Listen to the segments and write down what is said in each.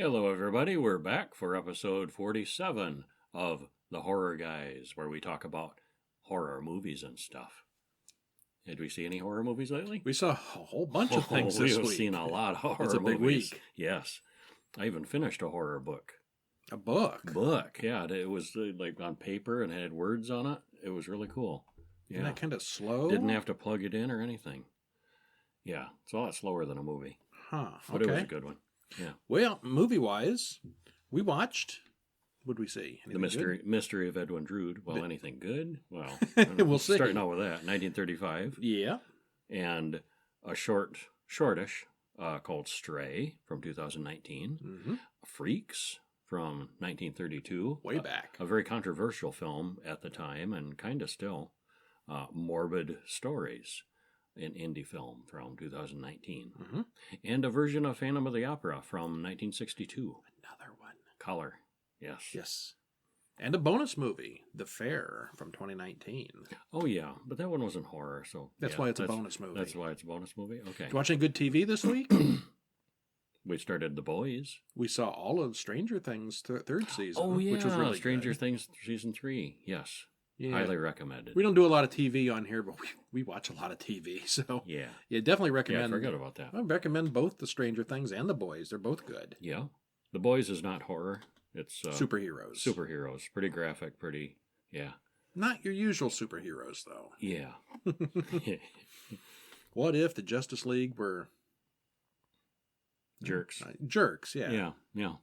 Hello, everybody. We're back for episode 47 of The Horror Guys, where we talk about horror movies and stuff. Did we see any horror movies lately? We saw a whole bunch of things this week. We've seen a lot of horror movies. It's a big week. Yes. I even finished a horror book. A book? Yeah. It was like on paper and had words on it. It was really cool. Yeah. Isn't that kind of slow? Didn't have to plug it in or anything. Yeah. It's a lot slower than a movie. Huh. But it was a good one. Yeah. Well, movie-wise, we watched... What did we see? Anything the mystery of Edwin Drood. Well, anything good? Well, we'll see. Starting out with that, 1935. Yeah. And a shortish called Stray from 2019. Mm-hmm. Freaks from 1932. Way back. A very controversial film at the time and kind of still. Morbid Stories, an indie film from 2019. Mm-hmm. And a version of Phantom of the Opera from 1962. Another one. Color. Yes. Yes. And a bonus movie, The Fair, from 2019. Oh, yeah. But that one wasn't horror, so... That's why it's a bonus movie. That's why it's a bonus movie? Okay. Did you watch any good TV this week? We started The Boys. We saw all of Stranger Things third season. Oh, yeah. Which was really Stranger good. Things Season 3. Yes. Yeah. Highly recommended. We don't do a lot of TV on here, but we watch a lot of TV. So yeah, definitely recommend. Yeah, I forgot about that. I recommend both the Stranger Things and The Boys. They're both good. Yeah. The Boys is not horror. It's superheroes. Superheroes. Pretty graphic, pretty, yeah. Not your usual superheroes, though. Yeah. What if the Justice League were... Jerks. Jerks, yeah. Yeah, yeah.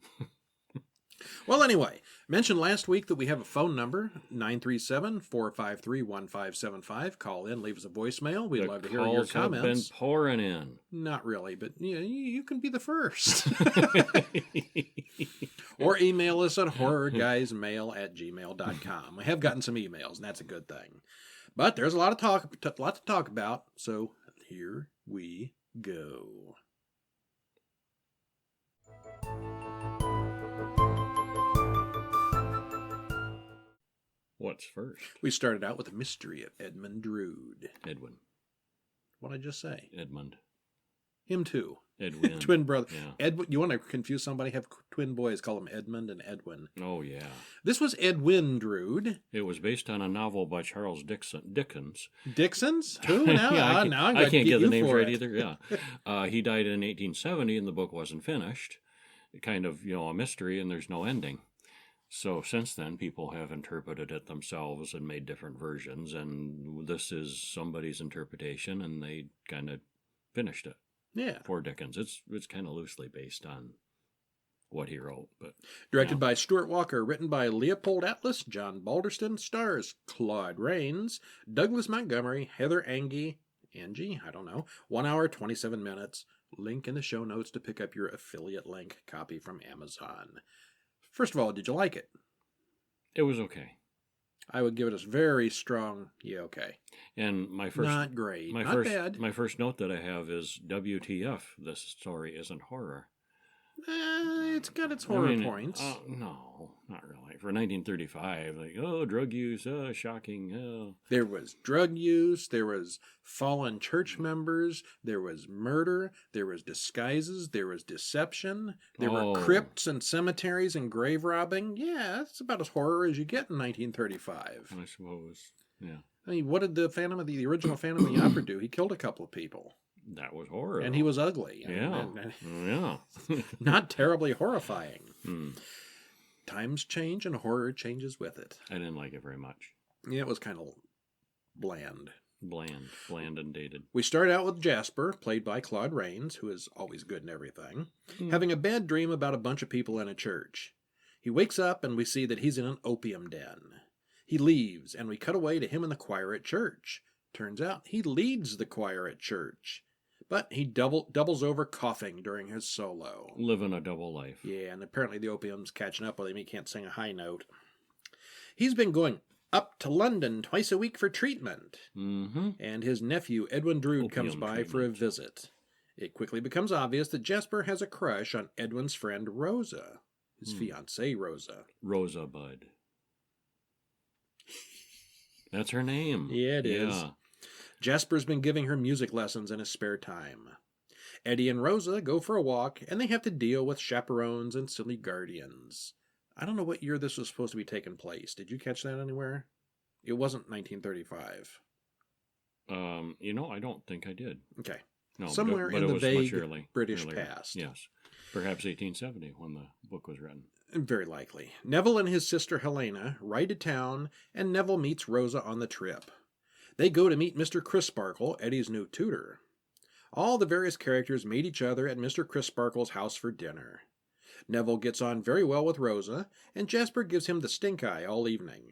Well, anyway, mentioned last week that we have a phone number, 937-453-1575. Call in, leave us a voicemail. We'd love to hear your comments. Calls have been pouring in. Not really, but you can be the first. Or email us at horrorguysmail@gmail.com. We have gotten some emails, and that's a good thing. But there's a lot to talk about, so here we go. What's first? We started out with the mystery of Edwin Drood. Edwin. What did I just say? Edmund. Him too. Edwin. Twin brother. Yeah. Edwin. You want to confuse somebody? Have twin boys. Call them Edmund and Edwin. Oh, yeah. This was Edwin Drood. It was based on a novel by Charles Dickens. Dickens? Who? Now, yeah, I can't get the names right it. either. Yeah. He died in 1870 and the book wasn't finished. Kind of, a mystery and there's no ending. So since then, people have interpreted it themselves and made different versions, and this is somebody's interpretation, and they kind of finished it. Yeah. For Dickens. It's kind of loosely based on what he wrote. But directed by Stuart Walker, written by Leopold Atlas, John Balderston, stars Claude Rains, Douglas Montgomery, Heather Angie, I don't know, 1 hour, 27 minutes. Link in the show notes to pick up your affiliate link copy from Amazon. First of all, did you like it? It was okay. I would give it a very strong, okay. And my first... Not great, not bad. My first note that I have is WTF, this story isn't horror. It's got its horror points. No, not really. For 1935, drug use, shocking. There was drug use, there was fallen church members, there was murder, there was disguises, there was deception, there were crypts and cemeteries and grave robbing. Yeah, that's about as horror as you get in 1935. I suppose, yeah. I mean, what did the original Phantom of the Opera do? He killed a couple of people. That was horror. And he was ugly. Yeah. Yeah. Not terribly horrifying. Times change and horror changes with it. I didn't like it very much. Yeah, it was kind of bland. Bland and dated. We start out with Jasper, played by Claude Rains, who is always good in everything, having a bad dream about a bunch of people in a church. He wakes up and we see that he's in an opium den. He leaves and we cut away to him in the choir at church. Turns out he leads the choir at church. But he doubles over coughing during his solo. Living a double life. Yeah, and apparently the opium's catching up with him. He can't sing a high note. He's been going up to London twice a week for treatment. Mm-hmm. And his nephew, Edwin Drood, comes by for a visit. It quickly becomes obvious that Jasper has a crush on Edwin's friend Rosa. His fiancée, Rosa. Rosa Bud. That's her name. Yeah, it is. Jasper's been giving her music lessons in his spare time. Eddie and Rosa go for a walk, and they have to deal with chaperones and silly guardians. I don't know what year this was supposed to be taking place. Did you catch that anywhere? It wasn't 1935. I don't think I did. Okay. No, Somewhere but in it the was vague much early, British earlier. past. Yes. Perhaps 1870 when the book was written. Very likely. Neville and his sister Helena ride to town, and Neville meets Rosa on the trip. They go to meet Mr. Crisparkle, Eddie's new tutor. All the various characters meet each other at Mr. Crisparkle's house for dinner. Neville gets on very well with Rosa, and Jasper gives him the stink eye all evening.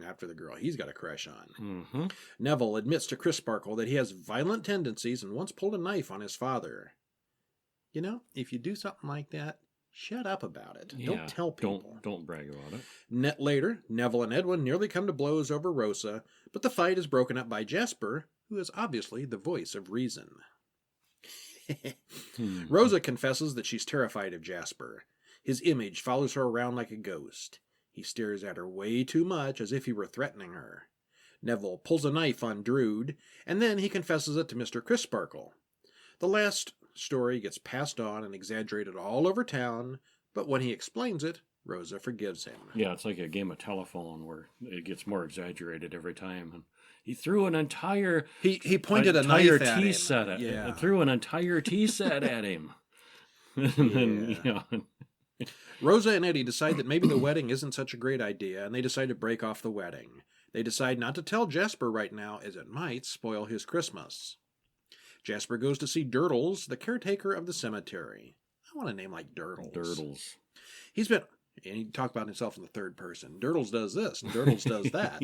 After the girl he's got a crush on. Mm-hmm. Neville admits to Crisparkle that he has violent tendencies and once pulled a knife on his father. You know, if you do something like that, shut up about it. Yeah, Don't tell people. Don't brag about it. Later, Neville and Edwin nearly come to blows over Rosa, but the fight is broken up by Jasper, who is obviously the voice of reason. Rosa confesses that she's terrified of Jasper. His image follows her around like a ghost. He stares at her way too much, as if he were threatening her. Neville pulls a knife on Drood, and then he confesses it to Mr. Crisparkle. The last story gets passed on and exaggerated all over town, but when he explains it, Rosa forgives him. Yeah, it's like a game of telephone where it gets more exaggerated every time. And he threw an entire He pointed a knife at tea him. set at Yeah. threw an entire tea set at him. And then, Rosa and Eddie decide that maybe the wedding isn't such a great idea, and they decide to break off the wedding. They decide not to tell Jasper right now, as it might spoil his Christmas. Jasper goes to see Durdles, the caretaker of the cemetery. I want a name like Durdles. Durdles. And he talk about himself in the third person. Durdles does this, and Durdles does that.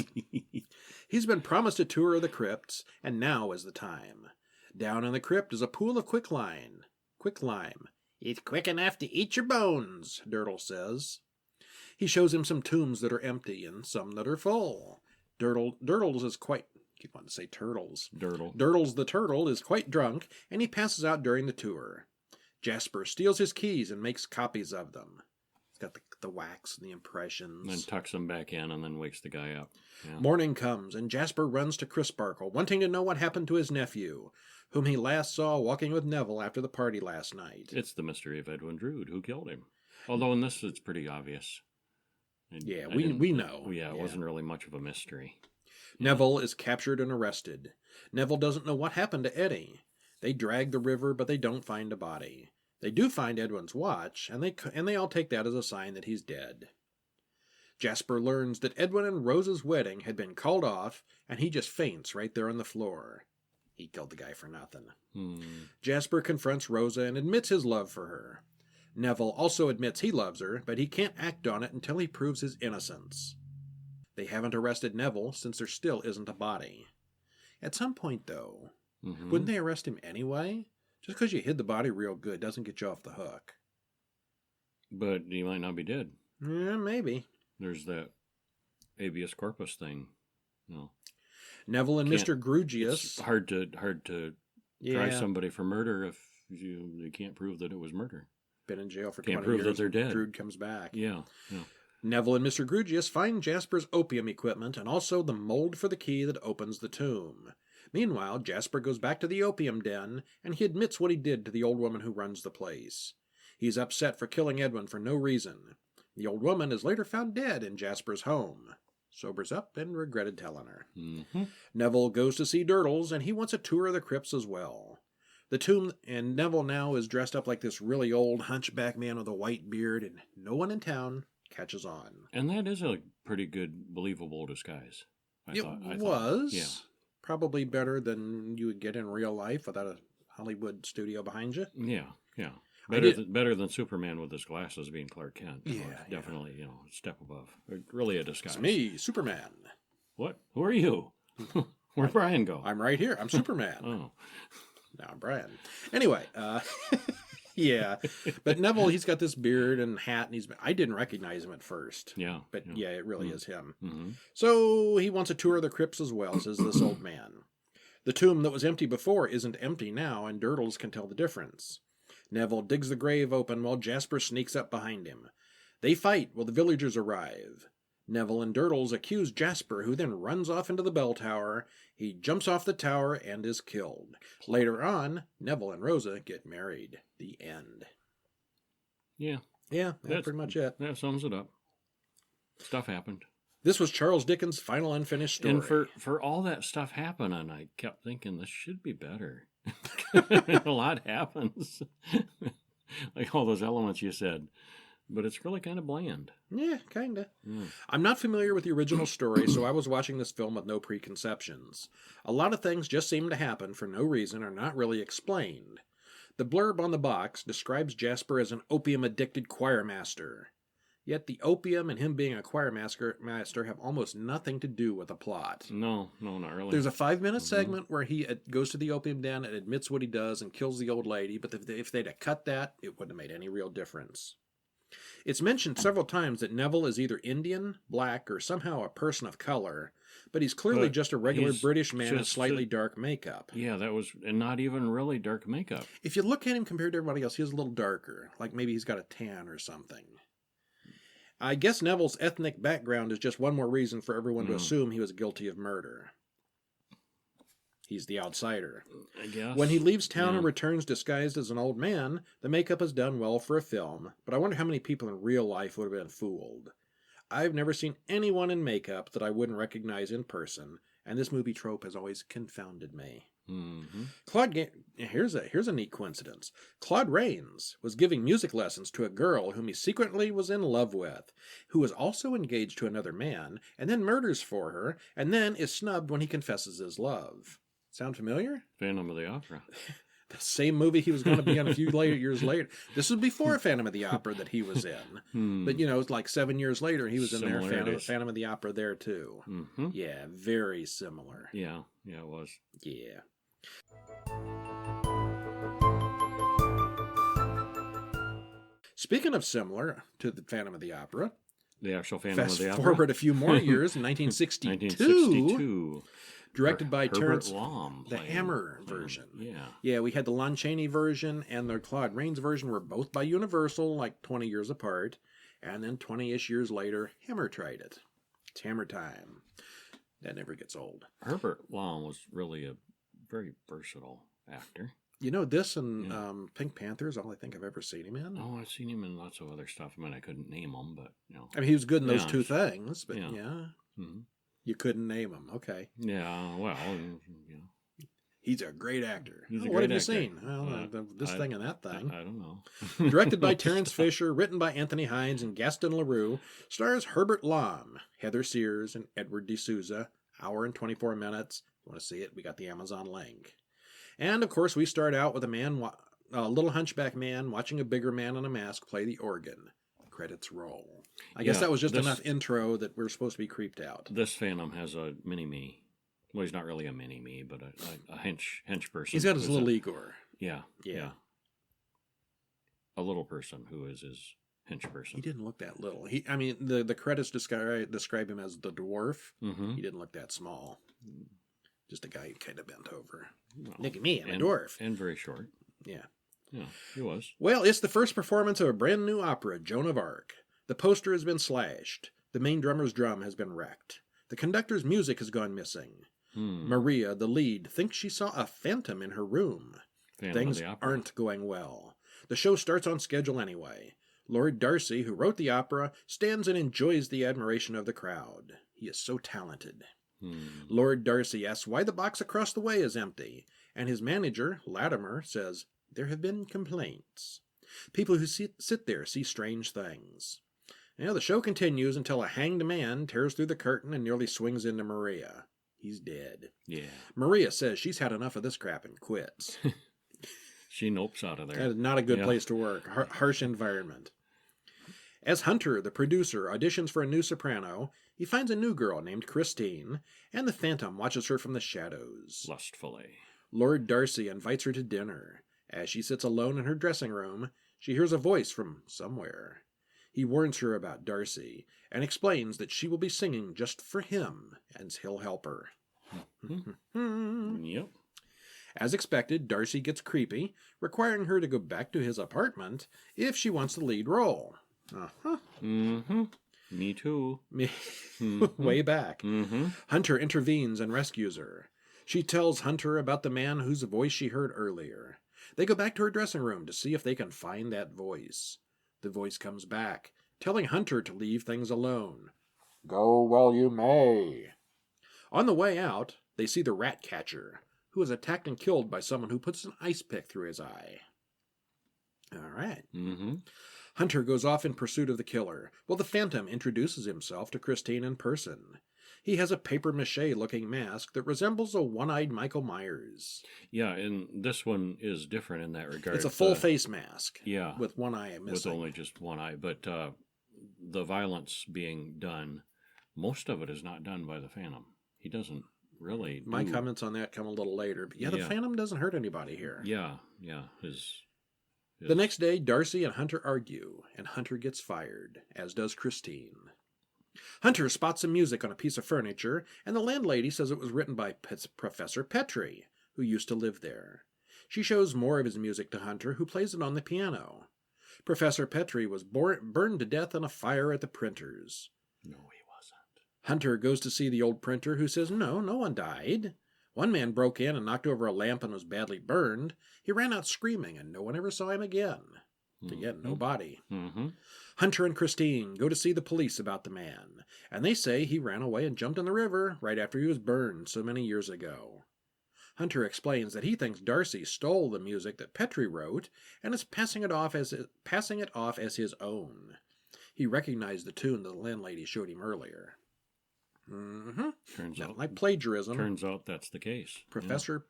He's been promised a tour of the crypts, and now is the time. Down in the crypt is a pool of quicklime. It's quick enough to eat your bones, Durdles says. He shows him some tombs that are empty and some that are full. Durdles is quite... I keep wanting to say turtles. Durdles the turtle is quite drunk, and he passes out during the tour. Jasper steals his keys and makes copies of them. He's got the wax and the impressions. And then tucks them back in and then wakes the guy up. Yeah. Morning comes, and Jasper runs to Crisparkle, wanting to know what happened to his nephew, whom he last saw walking with Neville after the party last night. It's the mystery of Edwin Drood, who killed him. Although in this it's pretty obvious. We know. Yeah, it wasn't really much of a mystery. Neville is captured and arrested. Neville doesn't know what happened to Eddie. They drag the river, but they don't find a body. They do find Edwin's watch, and they all take that as a sign that he's dead. Jasper learns that Edwin and Rosa's wedding had been called off, and he just faints right there on the floor. He killed the guy for nothing. Jasper confronts Rosa and admits his love for her. Neville also admits he loves her, but he can't act on it until he proves his innocence. They haven't arrested Neville since there still isn't a body. At some point, though, wouldn't they arrest him anyway? Just because you hid the body real good doesn't get you off the hook. But he might not be dead. Yeah, maybe. There's that habeas corpus thing. No. Neville and Mr. Grugius. It's hard to try somebody for murder if you can't prove that it was murder. Been in jail for 20 Can't years. prove that they're dead. Drood comes back. Yeah. Neville and Mr. Grugius find Jasper's opium equipment and also the mold for the key that opens the tomb. Meanwhile, Jasper goes back to the opium den, and he admits what he did to the old woman who runs the place. He's upset for killing Edwin for no reason. The old woman is later found dead in Jasper's home. Sobers up and regretted telling her. Neville goes to see Durdles, and he wants a tour of the crypts as well. The tomb, and Neville now is dressed up like this really old hunchback man with a white beard, and no one in town catches on. And that is a pretty good, believable disguise. I thought. Yeah. Probably better than you would get in real life without a Hollywood studio behind you. Yeah. Better than Superman with his glasses being Clark Kent. Definitely, a step above. Really a disguise. It's me, Superman. What? Who are you? Where'd Brian go? I'm right here. I'm Superman. Oh. Now I'm Brian. Anyway, yeah. But Neville, he's got this beard and hat, and I didn't recognize him at first. Yeah. But yeah, it really is him. Mm-hmm. So he wants a tour of the crypts as well, says this old man. The tomb that was empty before isn't empty now, and Durdles can tell the difference. Neville digs the grave open while Jasper sneaks up behind him. They fight while the villagers arrive. Neville and Durdles accuse Jasper, who then runs off into the bell tower. He jumps off the tower and is killed. Later on, Neville and Rosa get married. The end. Yeah. Yeah, that's pretty much it. That sums it up. Stuff happened. This was Charles Dickens' final unfinished story. And for all that stuff happening, I kept thinking this should be better. A lot happens. Like all those elements you said. But it's really kind of bland. Yeah, kind of. Mm. I'm not familiar with the original story, so I was watching this film with no preconceptions. A lot of things just seem to happen for no reason or not really explained. The blurb on the box describes Jasper as an opium-addicted choir master. Yet the opium and him being a choir master have almost nothing to do with the plot. No, not really. There's a 5-minute segment where he goes to the opium den and admits what he does and kills the old lady, but if they'd have cut that, it wouldn't have made any real difference. It's mentioned several times that Neville is either Indian, black, or somehow a person of color, but he's clearly just a regular British man in slightly dark makeup. Yeah, and not even really dark makeup. If you look at him compared to everybody else, he's a little darker, like maybe he's got a tan or something. I guess Neville's ethnic background is just one more reason for everyone to assume he was guilty of murder. He's the outsider. I guess. When he leaves town and returns disguised as an old man, the makeup is done well for a film, but I wonder how many people in real life would have been fooled. I've never seen anyone in makeup that I wouldn't recognize in person, and this movie trope has always confounded me. Mm-hmm. Here's a neat coincidence. Claude Rains was giving music lessons to a girl whom he secretly was in love with, who was also engaged to another man, and then murders for her, and then is snubbed when he confesses his love. Sound familiar? Phantom of the Opera. The same movie he was going to be in a few years later. This was before Phantom of the Opera that he was in. But, it's like 7 years later, he was in there, Phantom of the Opera there, too. Mm-hmm. Yeah, very similar. Yeah, it was. Yeah. Speaking of similar to the Phantom of the Opera, the actual Phantom of the Opera. Fast forward a few more years, in 1962. Directed by Terrence, the Hammer version. Yeah, we had the Lon Chaney version and the Claude Rains version were both by Universal, like 20 years apart. And then 20-ish years later, Hammer tried it. It's Hammer time. That never gets old. Herbert Lom was really a very versatile actor. This and Pink Panther is all I think I've ever seen him in. Oh, I've seen him in lots of other stuff. I mean, I couldn't name them, but, I mean, he was good in those two things, but yeah. Mm-hmm. You couldn't name him. Okay. Yeah, well, He's a great actor. What have you seen? Well, this thing and that thing. I don't know. Directed by Terrence Fisher, written by Anthony Hines and Gaston Leroux, stars Herbert Lom, Heather Sears, and Edward D'Souza. Hour and 24 minutes. You want to see it? We got the Amazon link. And, of course, we start out with a little hunchback man watching a bigger man in a mask play the organ. Credits roll. I guess that was just enough intro that we're supposed to be creeped out. This Phantom has a mini-me. Well, he's not really a mini-me, but a hench person. He's got his little Igor. Yeah. A little person who is his hench person. He didn't look that little. The credits describe him as the dwarf. Mm-hmm. He didn't look that small. Just a guy who kind of bent over. Well, look at me, I'm a dwarf. And very short. Yeah. Yeah, he was. Well, it's the first performance of a brand new opera, Joan of Arc. The poster has been slashed. The main drummer's drum has been wrecked. The conductor's music has gone missing. Maria, the lead, thinks she saw a phantom in her room. Things aren't going well. The show starts on schedule anyway. Lord Darcy, who wrote the opera, stands and enjoys the admiration of the crowd. He is so talented. Lord Darcy asks why the box across the way is empty, and his manager, Latimer, says, "There have been complaints. People who sit there see strange things." The show continues until a hanged man tears through the curtain and nearly swings into Maria. He's dead. Yeah. Maria says she's had enough of this crap and quits. She nopes out of there. That is not a good place to work. Harsh environment. As Hunter, the producer, auditions for a new soprano, he finds a new girl named Christine, and the Phantom watches her from the shadows. Lustfully. Lord Darcy invites her to dinner. As she sits alone in her dressing room, she hears a voice from somewhere. He warns her about Darcy, and explains that she will be singing just for him, and he'll help her. Yep. As expected, Darcy gets creepy, requiring her to go back to his apartment if she wants the lead role. Me too. Way back. Mm-hmm. Hunter intervenes and rescues her. She tells Hunter about the man whose voice she heard earlier. They go back to her dressing room to see if they can find that voice. The voice comes back, telling Hunter to leave things alone. Go while you may. On the way out, they see the rat catcher, who is attacked and killed by someone who puts an ice pick through his eye. All right. Mm-hmm. Hunter goes off in pursuit of the killer, while the Phantom introduces himself to Christine in person. He has a papier-mâché-looking mask that resembles a one-eyed Michael Myers. Yeah, and this one is different in that regard. It's a full-face mask. Yeah. With one eye missing. With only just one eye. But the violence being done, most of it is not done by the Phantom. He doesn't really My comments on that come a little later. But the Phantom doesn't hurt anybody here. Yeah. The next day, Darcy and Hunter argue, and Hunter gets fired, as does Christine. Hunter spots some music on a piece of furniture, and the landlady says it was written by Professor Petrie, who used to live there. She shows more of his music to Hunter, who plays it on the piano. Professor Petrie was burned to death in a fire at the printers. No, he wasn't. Hunter goes to see the old printer, who says no one died. One man broke in and knocked over a lamp and was badly burned. He ran out screaming, and no one ever saw him again. Again, no body. Mm-hmm. Hunter and Christine go to see the police about the man, and they say he ran away and jumped in the river right after he was burned so many years ago. Hunter explains that he thinks Darcy stole the music that Petrie wrote and is passing it off as his own. He recognized the tune the landlady showed him earlier. Mm-hmm. Turns out, like plagiarism. Turns out that's the case. Professor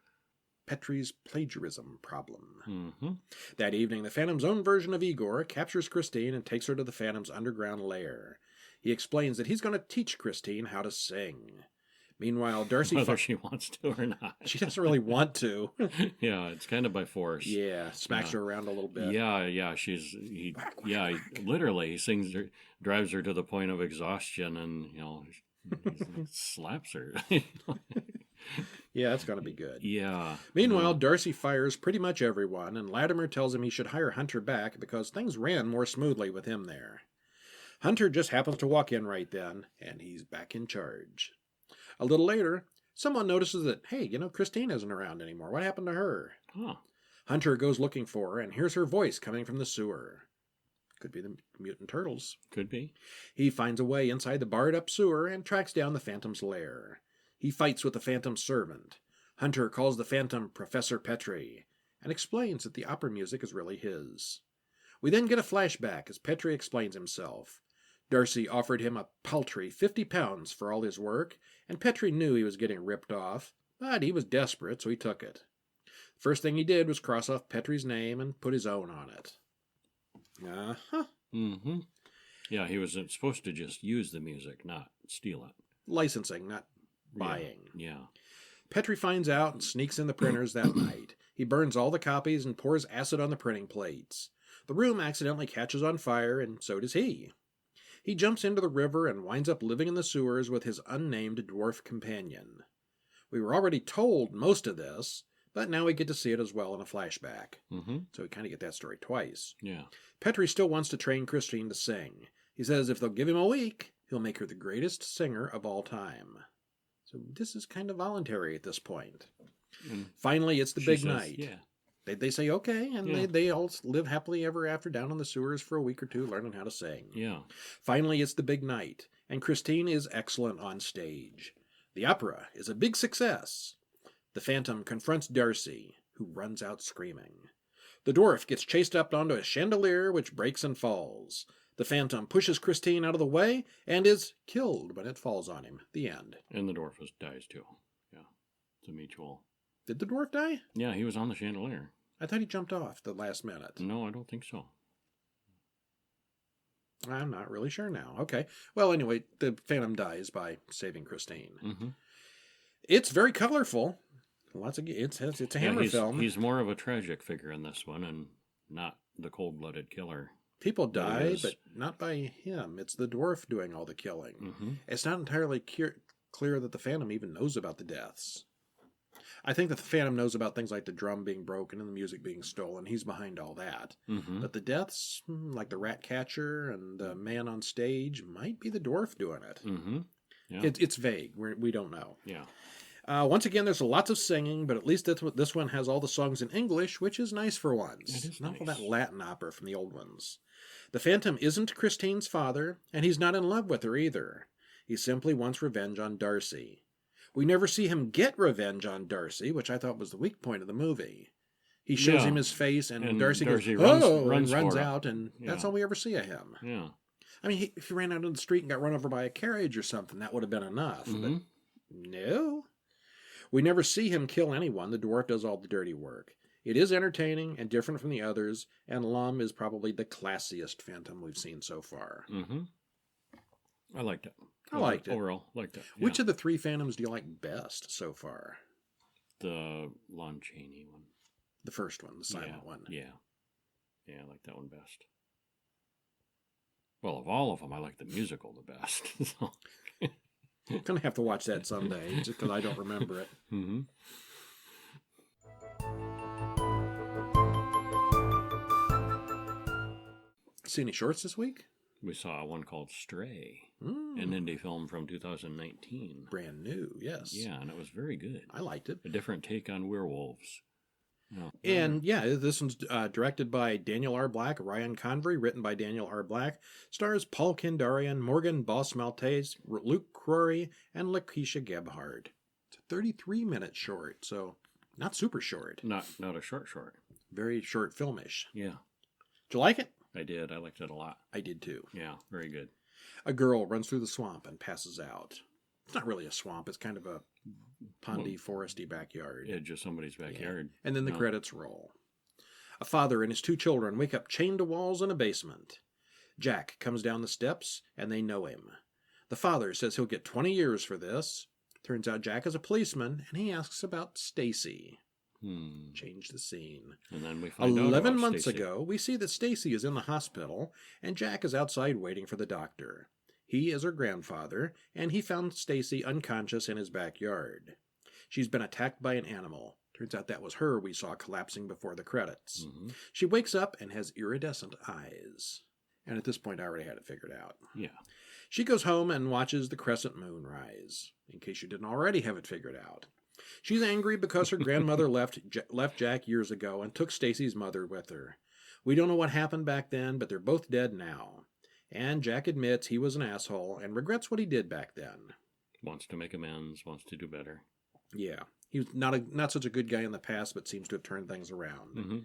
Petrie's plagiarism problem. Mm-hmm. That evening, the Phantom's own version of Igor captures Christine and takes her to the Phantom's underground lair. He explains that he's going to teach Christine how to sing. Meanwhile, Darcy... Whether she wants to or not. She doesn't really want to. Yeah, it's kind of by force. Yeah, smacks her around a little bit. Yeah, he literally sings her, drives her to the point of exhaustion, and he slaps her. Yeah, that's going to be good. Yeah. Meanwhile, Darcy fires pretty much everyone, and Latimer tells him he should hire Hunter back because things ran more smoothly with him there. Hunter just happens to walk in right then, and he's back in charge. A little later, someone notices that, hey, Christine isn't around anymore. What happened to her? Huh. Hunter goes looking for her and hears her voice coming from the sewer. Could be the mutant turtles. Could be. He finds a way inside the barred-up sewer and tracks down the Phantom's lair. He fights with the Phantom's servant. Hunter calls the Phantom Professor Petrie and explains that the opera music is really his. We then get a flashback as Petrie explains himself. Darcy offered him a paltry £50 for all his work, and Petrie knew he was getting ripped off, but he was desperate, so he took it. First thing he did was cross off Petrie's name and put his own on it. Uh-huh. Mm-hmm. Yeah, he was supposed to just use the music, not steal it. Licensing, not buying. Yeah. Petrie finds out and sneaks in the printers that night. He burns all the copies and pours acid on the printing plates. The room accidentally catches on fire, and so does he. He jumps into the river and winds up living in the sewers with his unnamed dwarf companion. We were already told most of this, but now we get to see it as well in a flashback. Mm-hmm. So we kind of get that story twice. Yeah. Petrie still wants to train Christine to sing. He says if they'll give him a week, he'll make her the greatest singer of all time. So this is kind of voluntary at this point. Finally, it's the big night. Yeah. They say okay, and they all live happily ever after down in the sewers for a week or two learning how to sing. Yeah. Finally, it's the big night, and Christine is excellent on stage. The opera is a big success. The Phantom confronts Darcy, who runs out screaming. The dwarf gets chased up onto a chandelier, which breaks and falls. The Phantom pushes Christine out of the way and is killed when it falls on him. The end. And the dwarf dies too. Yeah. It's a mutual. Did the dwarf die? Yeah, he was on the chandelier. I thought he jumped off the last minute. No, I don't think so. I'm not really sure now. Okay. Well, anyway, the Phantom dies by saving Christine. Mm-hmm. It's very colorful. It's a Hammer film. He's more of a tragic figure in this one, and not the cold-blooded killer. People die, but not by him. It's the dwarf doing all the killing. Mm-hmm. It's not entirely clear that the Phantom even knows about the deaths. I think that the Phantom knows about things like the drum being broken and the music being stolen. He's behind all that. Mm-hmm. But the deaths, like the rat catcher and the man on stage, might be the dwarf doing it. Mm-hmm. Yeah. It's vague. We don't know. Yeah. Once again, there's lots of singing, but at least this one has all the songs in English, which is nice for once. It is Not all nice. that Latin opera from the old ones. The Phantom isn't Christine's father, and he's not in love with her either. He simply wants revenge on Darcy. We never see him get revenge on Darcy, which I thought was the weak point of the movie. He shows him his face, and Darcy goes, runs out, and that's all we ever see of him. Yeah. I mean, if he ran out on the street and got run over by a carriage or something, that would have been enough. Mm-hmm. But no. We never see him kill anyone. The dwarf does all the dirty work. It is entertaining and different from the others, and Lum is probably the classiest Phantom we've seen so far. Mm-hmm. I liked it. I liked it. Overall, liked it. Yeah. Which of the three Phantoms do you like best so far? The Lon Chaney one. The first one, the silent one. Yeah. Yeah, I like that one best. Well, of all of them, I like the musical the best. So. I'm going to have to watch that someday, just because I don't remember it. Mm-hmm. See any shorts this week? We saw one called Stray, an indie film from 2019. Brand new, yes. Yeah, and it was very good. I liked it. A different take on werewolves. No. And this one's directed by Daniel R. Black, Ryan Convery, written by Daniel R. Black, stars Paul Kendarian, Morgan Boss Maltese, Luke Crory, and Lakeisha Gebhard. It's a 33-minute short, so not super short. Not a short. Very short filmish. Yeah. Did you like it? I did. I liked it a lot. I did too. Yeah, very good. A girl runs through the swamp and passes out. It's not really a swamp. It's kind of a pondy, foresty backyard. Yeah, just somebody's backyard. Yeah. And then the credits roll. A father and his two children wake up chained to walls in a basement. Jack comes down the steps, and they know him. The father says he'll get 20 years for this. Turns out Jack is a policeman, and he asks about Stacy. Change the scene. And then we find 11 out months Stacy. ago, we see that Stacy is in the hospital, and Jack is outside waiting for the doctor. He is her grandfather, and he found Stacy unconscious in his backyard. She's been attacked by an animal. Turns out that was her we saw collapsing before the credits. Mm-hmm. She wakes up and has iridescent eyes. And at this point, I already had it figured out. Yeah. She goes home and watches the crescent moon rise, in case you didn't already have it figured out. She's angry because her grandmother left Jack years ago and took Stacy's mother with her. We don't know what happened back then, but they're both dead now. And Jack admits he was an asshole and regrets what he did back then. Wants to make amends, wants to do better. Yeah. He was not such a good guy in the past, but seems to have turned things around. Mm-hmm.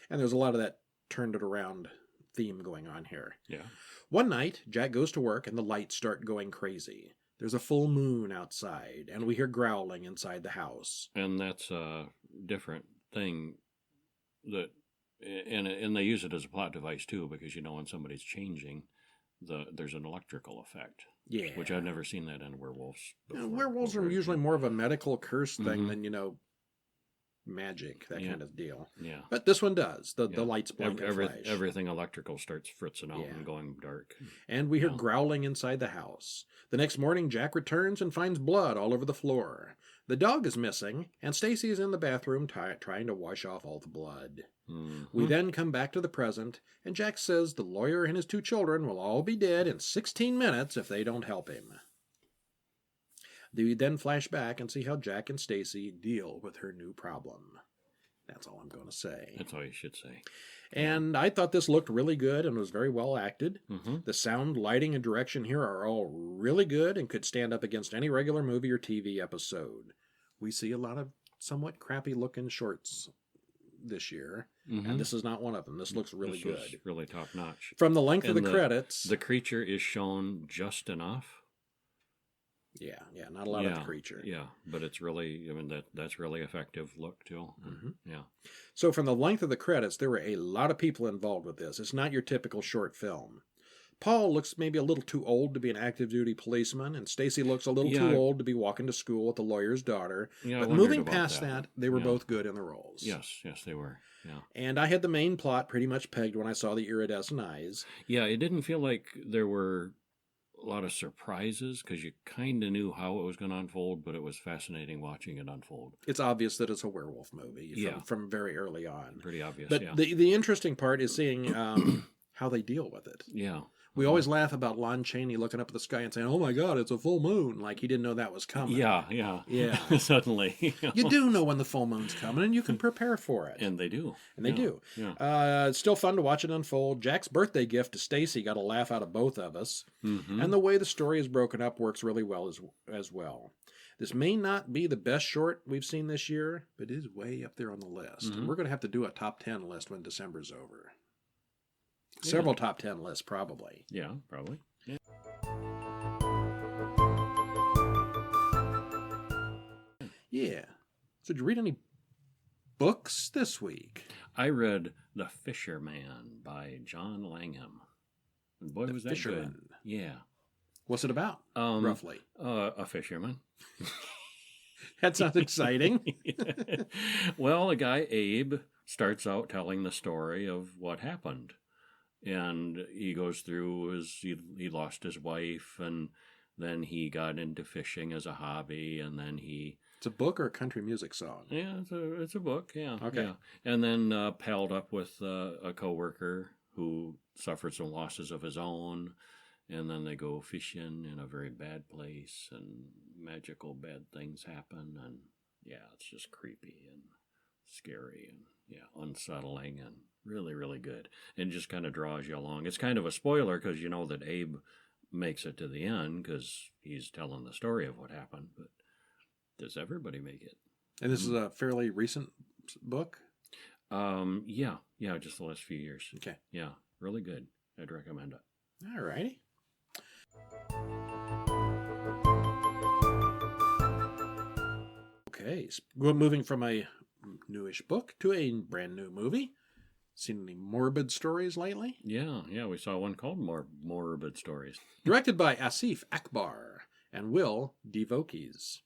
And there's a lot of that turned it around theme going on here. Yeah. One night, Jack goes to work and the lights start going crazy. There's a full moon outside, and we hear growling inside the house. And that's a different thing that, and they use it as a plot device too, because when somebody's changing, there's an electrical effect. Yeah. Which I've never seen that in werewolves before. Werewolves are usually more of a medical curse thing than, magic, that kind of deal. Yeah. But this one does. The lights blink and flash. Everything electrical starts fritzing out and going dark. And we hear growling inside the house. The next morning, Jack returns and finds blood all over the floor. The dog is missing, and Stacy is in the bathroom trying to wash off all the blood. Mm-hmm. We then come back to the present, and Jack says the lawyer and his two children will all be dead in 16 minutes if they don't help him. We then flash back and see how Jack and Stacy deal with her new problem. That's all I'm going to say. That's all you should say. And I thought this looked really good and was very well acted. Mm-hmm. The sound, lighting, and direction here are all really good and could stand up against any regular movie or TV episode. We see a lot of somewhat crappy-looking shorts this year, and this is not one of them. This looks really good. Really top-notch. From the length of the credits... The creature is shown just enough. Yeah, not a lot of the creature. Yeah, but it's really, that's really effective look too. Mm-hmm. Yeah. So from the length of the credits, there were a lot of people involved with this. It's not your typical short film. Paul looks maybe a little too old to be an active duty policeman, and Stacy looks a little too old to be walking to school with the lawyer's daughter. Yeah, but moving past that, they were both good in the roles. Yes, they were. Yeah. And I had the main plot pretty much pegged when I saw the iridescent eyes. Yeah, it didn't feel like there were a lot of surprises because you kind of knew how it was going to unfold, but it was fascinating watching it unfold. It's obvious that it's a werewolf movie Yeah. from very early on. Pretty obvious, But yeah. the interesting part is seeing how they deal with it. Yeah. We always laugh about Lon Chaney looking up at the sky and saying, "Oh my God, it's a full moon!" Like he didn't know that was coming. Yeah. Suddenly. You do know when the full moon's coming, and you can prepare for it. And they do. And they do. Yeah. It's still fun to watch it unfold. Jack's birthday gift to Stacy got a laugh out of both of us. Mm-hmm. And the way the story is broken up works really well as well. This may not be the best short we've seen this year, but it is way up there on the list. Mm-hmm. And we're going to have to do a top 10 list when December's over. Several top 10 lists, probably. Yeah, probably. Yeah. Yeah. So did you read any books this week? I read The Fisherman by John Langham. And boy, was that Fisherman. good. Yeah. What's it about, roughly? A fisherman. That sounds exciting. Well, a guy, Abe, starts out telling the story of what happened. And he goes through he lost his wife, and then he got into fishing as a hobby, and then he... It's a book or a country music song? Yeah, it's a book, yeah. Okay. Yeah. And then palled up with a coworker who suffered some losses of his own, and then they go fishing in a very bad place, and magical bad things happen, and yeah, it's just creepy and scary and unsettling and really, really good. And just kind of draws you along. It's kind of a spoiler because you know that Abe makes it to the end because he's telling the story of what happened, but does everybody make it? And this is a fairly recent book? Yeah, just the last few years. Okay. Yeah, really good. I'd recommend it. All righty. Okay, moving from a newish book to a brand new movie. Seen any Morbid stories lately? Yeah, we saw one called Morbid Stories. Directed by Asif Akbar and Will Devokes.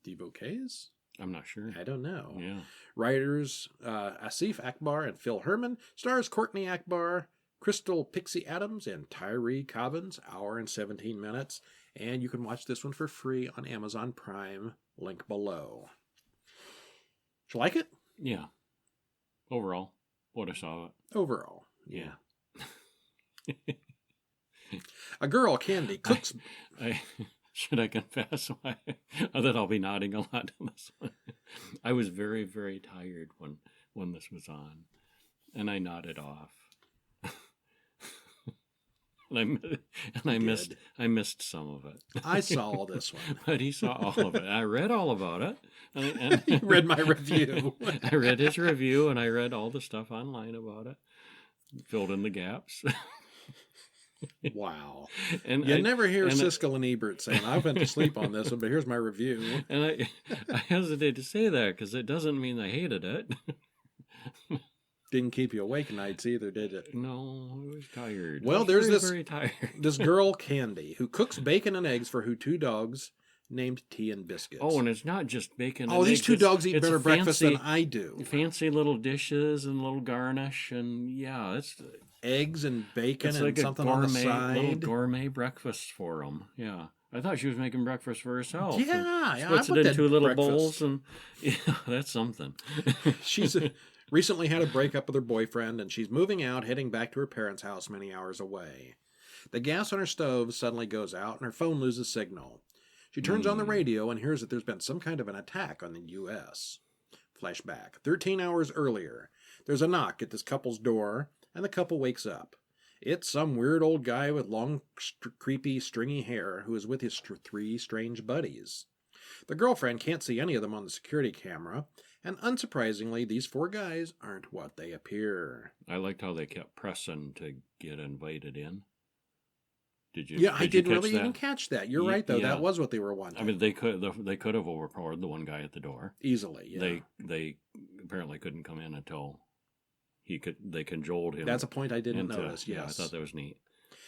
Devokes? I'm not sure. I don't know. Yeah. Writers Asif Akbar and Phil Herman. Stars Courtney Akbar, Crystal Pixie Adams, and Tyree Cobbins. Hour and 17 minutes. And you can watch this one for free on Amazon Prime. Link below. Did you like it? Yeah. Overall, what I saw of it. Overall, Yeah. A girl, Candy, cooks... Should I confess that I'll be nodding a lot to this one? I was very, very tired when this was on, and I nodded off. and I missed some of it. I saw all this one. But he saw all of it. I read all about it. And You read my review. I read his review, and I read all the stuff online about it. Filled in the gaps. Wow. And you never hear Siskel and Ebert saying, I went to sleep on this one, but here's my review. And I hesitate to say that because it doesn't mean I hated it. Didn't keep you awake nights either, did it? No, I was tired. Well, there's very tired. this girl, Candy, who cooks bacon and eggs for her two dogs named Tea and Biscuits. Oh, and it's not just bacon. Oh, and these eggs. two dogs eat It's better breakfast than I do. Fancy little dishes and little garnish, and yeah, it's Eggs and bacon and like something a on the little side. gourmet breakfast for them. Yeah, I thought she was making breakfast for herself. Yeah, Puts I it want in that two little breakfast. bowls, and yeah, that's something. She's recently had a breakup with her boyfriend, and she's moving out, heading back to her parents' house many hours away. The gas on her stove suddenly goes out, and her phone loses signal. She turns on the radio and hears that there's been some kind of an attack on the U.S. Flashback. 13 hours earlier, there's a knock at this couple's door, and the couple wakes up. It's some weird old guy with long, creepy, stringy hair who is with his three strange buddies. The girlfriend can't see any of them on the security camera, and unsurprisingly, these four guys aren't what they appear. I liked how they kept pressing to get invited in. Did you? Yeah, I didn't really that? even catch that. You're right, though. Yeah. That was what they were wanting. I mean, they could have overpowered the one guy at the door Easily, yeah. They apparently couldn't come in until they cajoled him. That's a point I didn't notice, yes. Yeah, I thought that was neat.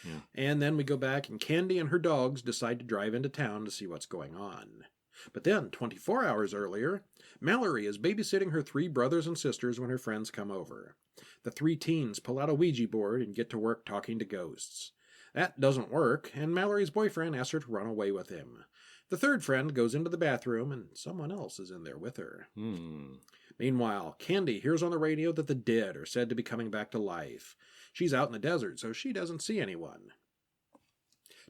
Yeah. And then we go back, and Candy and her dogs decide to drive into town to see what's going on. But then, 24 hours earlier, Mallory is babysitting her three brothers and sisters when her friends come over. The three teens pull out a Ouija board and get to work talking to ghosts. That doesn't work, and Mallory's boyfriend asks her to run away with him. The third friend goes into the bathroom, and someone else is in there with her. Meanwhile, Candy hears on the radio that the dead are said to be coming back to life. She's out in the desert, so she doesn't see anyone.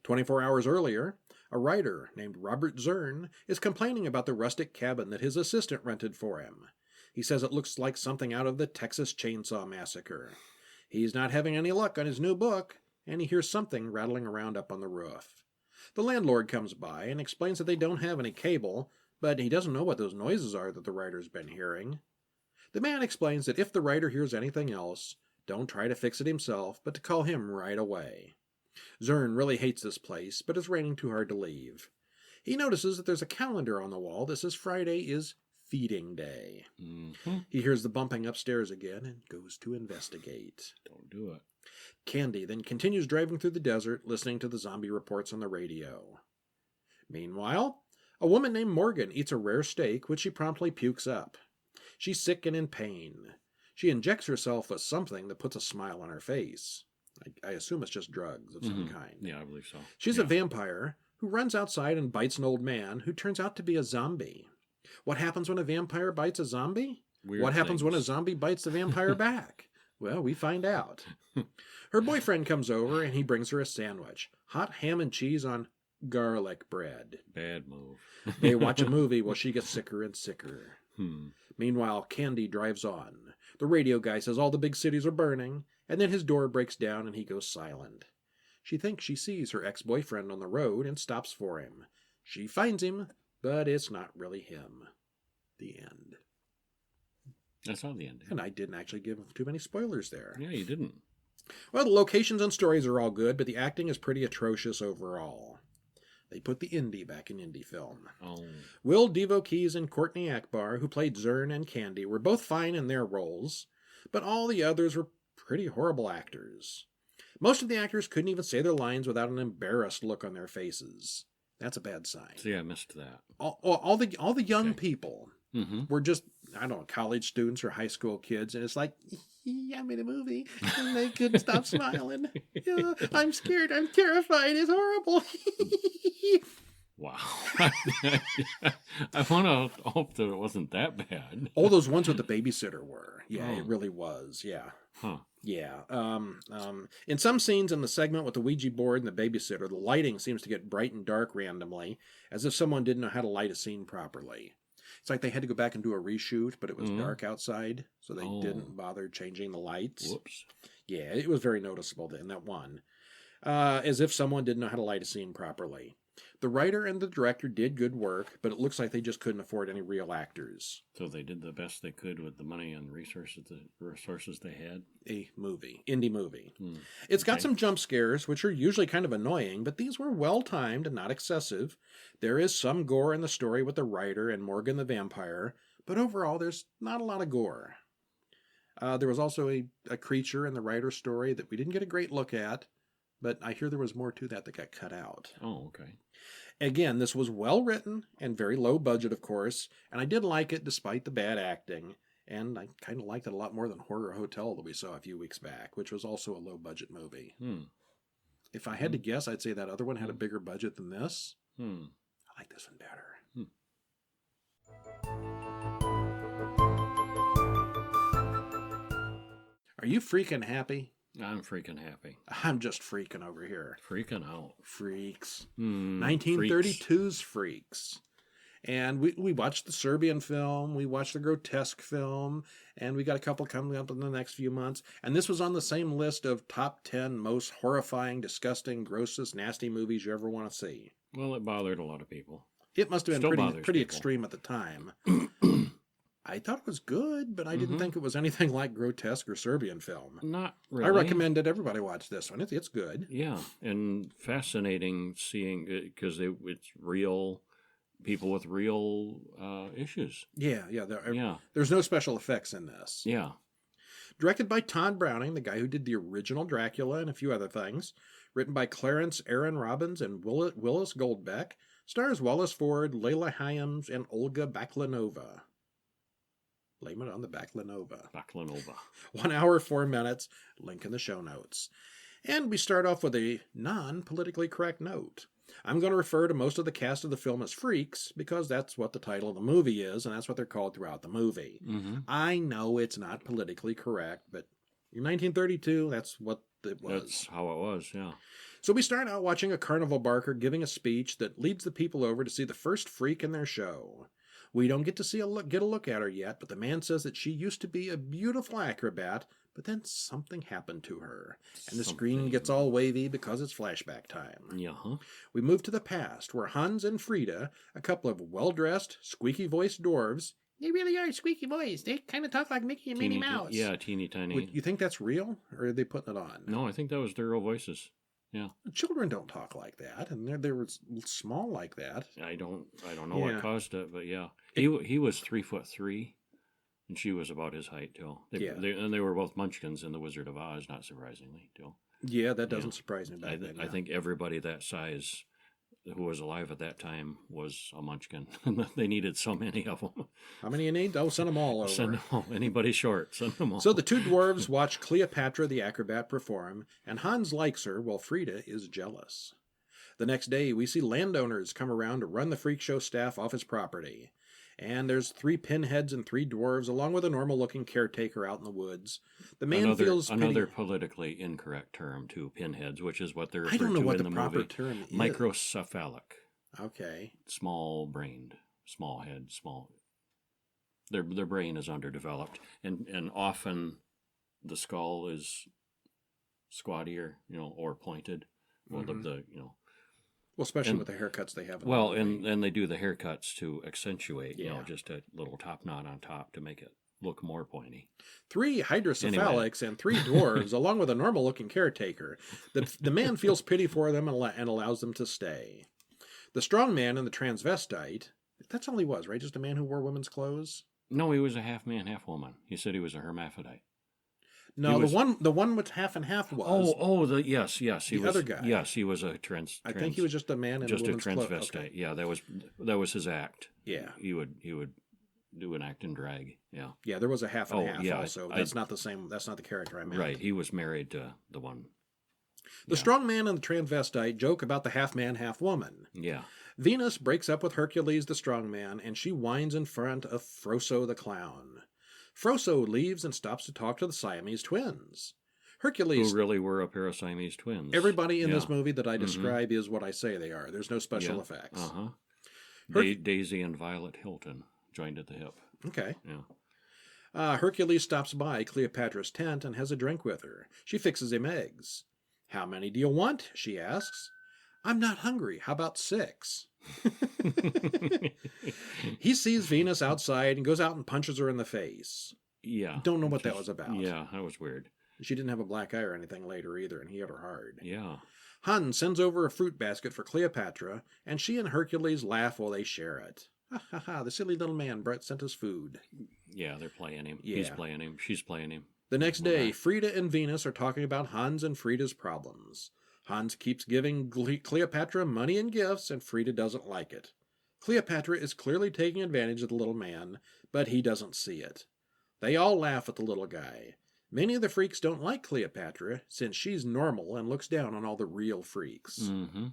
24 hours earlier, a writer named Robert Zern is complaining about the rustic cabin that his assistant rented for him. He says it looks like something out of the Texas Chainsaw Massacre. He's not having any luck on his new book, and he hears something rattling around up on the roof. The landlord comes by and explains that they don't have any cable, but he doesn't know what those noises are that the writer's been hearing. The man explains that if the writer hears anything else, don't try to fix it himself, but to call him right away. Zern really hates this place, but it's raining too hard to leave. He notices that there's a calendar on the wall that says Friday is feeding day. He hears the bumping upstairs again and goes to investigate. Don't do it. Candy then continues driving through the desert, listening to the zombie reports on the radio. Meanwhile, a woman named Morgan eats a rare steak, which she promptly pukes up. She's sick and in pain. She injects herself with something that puts a smile on her face. I assume it's just drugs of some kind. Yeah, I believe so. She's a vampire who runs outside and bites an old man who turns out to be a zombie. What happens when a vampire bites a zombie? What happens when a zombie bites the vampire back? Well, we find out. Her boyfriend comes over and he brings her a sandwich. Hot ham and cheese on garlic bread. Bad move. They watch a movie while she gets sicker and sicker. Meanwhile, Candy drives on. The radio guy says all the big cities are burning, and then his door breaks down and he goes silent. She thinks she sees her ex-boyfriend on the road and stops for him. She finds him, but it's not really him. The end. That's not the ending. And I didn't actually give too many spoilers there. Yeah, you didn't. Well, the locations and stories are all good, but the acting is pretty atrocious overall. They put the indie back in indie film. Oh. Will Devo-Keys and Courtney Akbar, who played Zern and Candy, were both fine in their roles, but all the others were pretty horrible actors. Most of the actors couldn't even say their lines without an embarrassed look on their faces. That's a bad sign. See, I missed that. All the young people were just, I don't know, college students or high school kids, and it's like, I'm in a movie, and they couldn't stop smiling. Yeah, I'm scared, I'm terrified, it's horrible. Wow. I want to hope that it wasn't that bad. All those ones with the babysitter were. Yeah, it really was. Yeah. Huh. Yeah. In some scenes in the segment with the Ouija board and the babysitter, the lighting seems to get bright and dark randomly, as if someone didn't know how to light a scene properly. It's like they had to go back and do a reshoot, but it was dark outside, so they didn't bother changing the lights. Whoops. Yeah, it was very noticeable in that one. As if someone didn't know how to light a scene properly. The writer and the director did good work, but it looks like they just couldn't afford any real actors. So they did the best they could with the money and resources they had. A movie, indie movie. It's got some jump scares, which are usually kind of annoying, but these were well timed and not excessive. There is some gore in the story with the writer and Morgan the vampire, but overall there's not a lot of gore. There was also a creature in the writer's story that we didn't get a great look at, but I hear there was more to that got cut out. Oh, okay. Again, this was well written and very low budget, of course, and I did like it despite the bad acting. And I kind of liked it a lot more than Horror Hotel that we saw a few weeks back, which was also a low budget movie. If I had to guess, I'd say that other one had a bigger budget than this. I like this one better. Are you freaking happy? I'm freaking happy. I'm just freaking over here. Freaking out. Freaks. 1932's Freaks. And we watched the Serbian film, we watched the grotesque film, and we got a couple coming up in the next few months. And this was on the same list of top 10 most horrifying, disgusting, grossest, nasty movies you ever want to see. Well, it bothered a lot of people. It must have been pretty people. extreme at the time. I thought it was good, but I didn't think it was anything like grotesque or Serbian film. Not really. I recommend that everybody watch this one. It's good. Yeah, and fascinating seeing it because it's real people with real issues. Yeah. There's no special effects in this. Yeah. Directed by Todd Browning, the guy who did the original Dracula and a few other things. Written by Clarence Aaron Robbins and Willis Goldbeck. Stars Wallace Ford, Layla Hyams, and Olga Baklanova. Blame it on the Baklanova. 1 hour, 4 minutes. Link in the show notes. And we start off with a non-politically correct note. I'm going to refer to most of the cast of the film as freaks because that's what the title of the movie is, and that's what they're called throughout the movie. Mm-hmm. I know it's not politically correct, but in 1932, that's what it was. That's how it was, yeah. So we start out watching a carnival barker giving a speech that leads the people over to see the first freak in their show. We don't get to get a look at her yet, but the man says that she used to be a beautiful acrobat, but then something happened to her, and the screen gets all wavy because it's flashback time. Yeah. We move to the past, where Hans and Frida, a couple of well-dressed, squeaky-voiced dwarves, they really are squeaky voiced. They kind of talk like Mickey and Minnie Mouse. Yeah, teeny tiny. You think that's real, or are they putting it on? No, I think that was their real voices. Yeah. Children don't talk like that, and they were small like that. I don't know what caused it, but yeah. He was 3'3", and she was about his height too. They were both munchkins in The Wizard of Oz, not surprisingly too. Yeah, that doesn't surprise me back then. I think everybody that size who was alive at that time was a munchkin. They needed so many of them. How many you need? Oh, send them all over. Send them all. Anybody short, send them all. So the two dwarves watch Cleopatra the acrobat perform, and Hans likes her while Frida is jealous. The next day, we see landowners come around to run the freak show staff off his property. And there's 3 pinheads and 3 dwarves, along with a normal-looking caretaker out in the woods. The man feels another politically incorrect term too, pinheads, which is what they're referred to in the movie. I don't know what the proper term is. Microcephalic. Okay. Small-brained, small head, small. Their brain is underdeveloped, and often the skull is squattier, or pointed. Well, Well, especially with the haircuts they have. And they do the haircuts to accentuate, just a little top knot on top to make it look more pointy. 3 hydrocephalics and 3 dwarves, along with a normal-looking caretaker. The man feels pity for them and allows them to stay. The strong man and the transvestite, that's all he was, right? Just a man who wore women's clothes? No, he was a half man, half woman. He said he was a hermaphrodite. No, the one with half and half was. Yes, he was. Other guy. Yes, he was a I think he was just a man in just a woman's transvestite. clothes. Okay. Yeah, that was his act. Yeah, he would do an act in drag. Yeah. Yeah, there was a half and half also. That's not the same. That's not the character I meant. Right, he was married to the one. The strong man and the transvestite joke about the half man, half woman. Yeah. Venus breaks up with Hercules, the strong man, and she whines in front of Froso the clown. Froso leaves and stops to talk to the Siamese twins. Hercules... Who really were a pair of Siamese twins. Everybody in this movie that I describe is what I say they are. There's no special effects. Uh-huh. Daisy and Violet Hilton joined at the hip. Okay. Yeah. Hercules stops by Cleopatra's tent and has a drink with her. She fixes him eggs. How many do you want? She asks. I'm not hungry. How about 6? He sees Venus outside and goes out and punches her in the face. Yeah. Don't know what that was about. Yeah, that was weird. She didn't have a black eye or anything later either, and he hit her hard. Yeah. Hun sends over a fruit basket for Cleopatra, and she and Hercules laugh while they share it. Ha ha ha, the silly little man Brett sent us food. Yeah, they're playing him. Yeah. He's playing him. She's playing him. The next day, Frida and Venus are talking about Hans and Frida's problems. Hans keeps giving Cleopatra money and gifts, and Frida doesn't like it. Cleopatra is clearly taking advantage of the little man, but he doesn't see it. They all laugh at the little guy. Many of the freaks don't like Cleopatra, since she's normal and looks down on all the real freaks. Mm-hmm.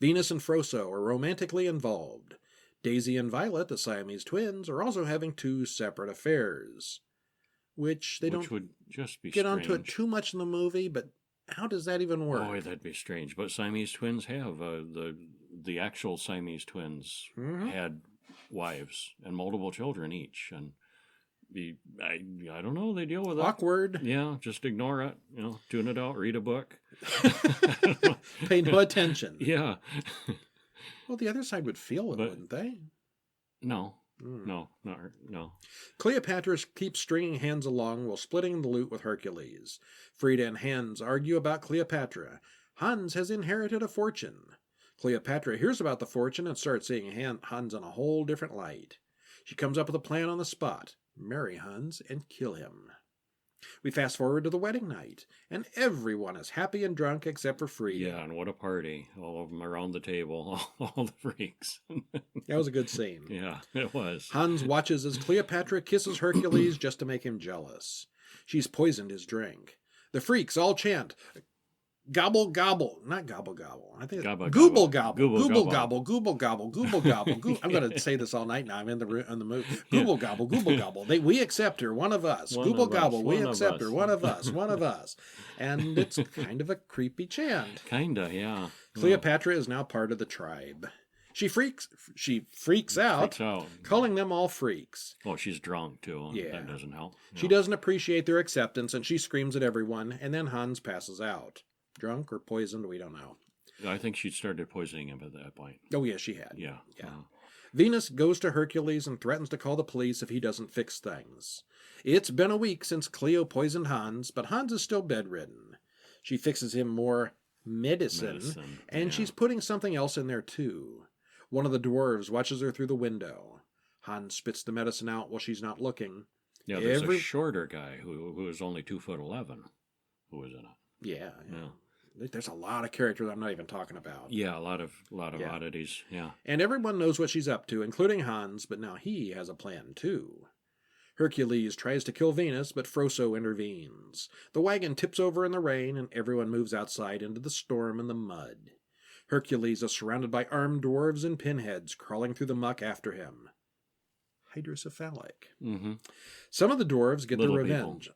Venus and Froso are romantically involved. Daisy and Violet, the Siamese twins, are also having 2 separate affairs. Which don't would just be get strange. onto it too much in the movie, but how does that even work? Oh, that'd be strange. But Siamese twins have the actual Siamese twins had wives and multiple children each, and I don't know. They deal with it. Awkward. Yeah, just ignore it. Tune it out. Read a book. Pay no attention. Yeah. Well, the other side would feel it, wouldn't they? No. No. Cleopatra keeps stringing Hans along while splitting the loot with Hercules. Frida and Hans argue about Cleopatra. Hans has inherited a fortune. Cleopatra hears about the fortune and starts seeing Hans in a whole different light. She comes up with a plan on the spot. Marry Hans and kill him. We fast forward to the wedding night, and everyone is happy and drunk except for Frida. Yeah, and what a party. All of them around the table, all the freaks. That was a good scene. Yeah, it was. Hans watches as Cleopatra kisses Hercules just to make him jealous. She's poisoned his drink. The freaks all chant, Gobble gobble, not gobble gobble. I think it's Gobble, gooble gobble. gobble, Gooble gooble gobble, gooble gobble, gooble gobble. I'm going to say this all night now. I'm in the mood. Yeah. Gooble gobble, gooble gobble. We accept her, one of us. One Gooble of us, gobble, we one of accept her, us. one of us, one of us. And it's kind of a creepy chant. Kinda, yeah. Cleopatra is now part of the tribe. She freaks out, Freaks out. calling them all freaks. Oh, she's drunk too. Yeah. That doesn't help. She doesn't appreciate their acceptance, and she screams at everyone, and then Hans passes out. Drunk or poisoned, we don't know. I think she started poisoning him at that point. Oh, yeah, she had. Yeah. Venus goes to Hercules and threatens to call the police if he doesn't fix things. It's been a week since Cleo poisoned Hans, but Hans is still bedridden. She fixes him more medicine, and she's putting something else in there too. One of the dwarves watches her through the window. Hans spits the medicine out while she's not looking. Yeah, there's a shorter guy who is only 2'11" who was in it. Yeah. There's a lot of characters I'm not even talking about. Yeah, a lot of oddities. Yeah. And everyone knows what she's up to, including Hans, but now he has a plan too. Hercules tries to kill Venus, but Froso intervenes. The wagon tips over in the rain, and everyone moves outside into the storm and the mud. Hercules is surrounded by armed dwarves and pinheads crawling through the muck after him. Hydrocephalic. Mm-hmm. Some of the dwarves get Little their revenge.